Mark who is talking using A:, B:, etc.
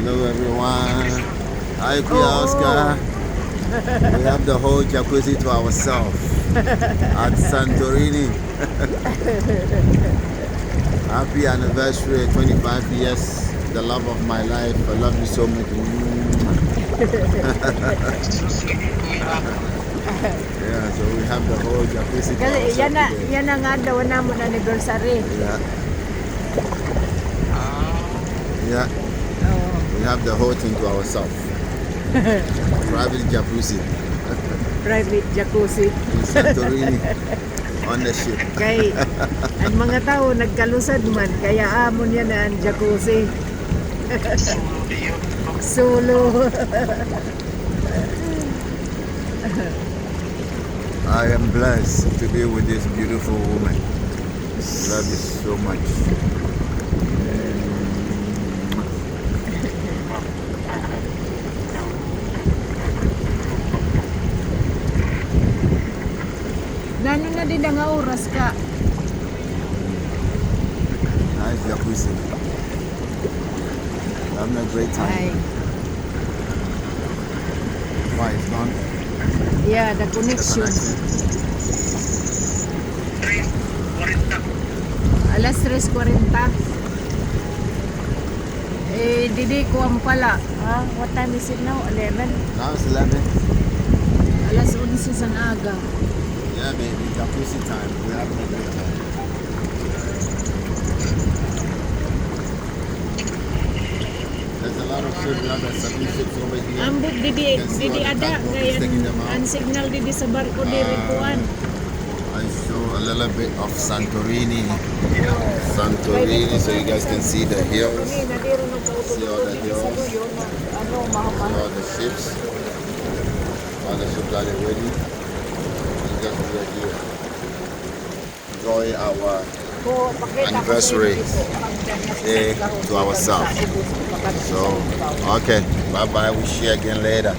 A: Hello everyone. Hi Kuya Oscar. We have the whole jacuzzi to ourselves at Santorini. Happy anniversary, 25 years. The love of my life. I love you so much. Yeah, so we have the whole jacuzzi to
B: Kasi
A: ourselves today.
B: yan na nga daw namon anniversary.
A: Yeah. Yeah.
B: Oo.
A: We have the whole thing to ourselves. Private jacuzzi
B: Private jacuzzi.
A: in Santorini on the ship.
B: Kay ang mga tao nagkalusad man kaya amon yan ang jacuzzi. Solo.
A: I am blessed to be with this beautiful woman. Love you so much.
B: Nano na din nga oras ka.
A: Nice jacuzzi. Having a great
B: Ay,
A: time. Why it's gone?
B: yeah, the
A: The
B: connection.
A: connection.
B: Alas 3:40. Eh, didi ko ang pala. Ah, what time is it now? 11?
A: Now it's 11.
B: Alas 11 sa aga.
A: Yeah, baby, jacuzzi time. We're having a great time. There's a lot of ships, a lot of service ships over here.
B: Ambot didi,
A: You can see
B: didi
A: all the
B: ada.
A: tugboats
B: Kaya
A: taking them out.
B: ang signal didi sa barko diri kuan.
A: I show a little bit of Santorini. Santorini, so you guys can see the hills,
B: Kani na diri
A: See all the
B: didi sa
A: hills?
B: duyo na ano
A: see
B: mahal.
A: all the ships. All the ships are ready. You guys are here. Enjoy our Anniversary day to ourselves. So, okay, bye bye. We'll share again later.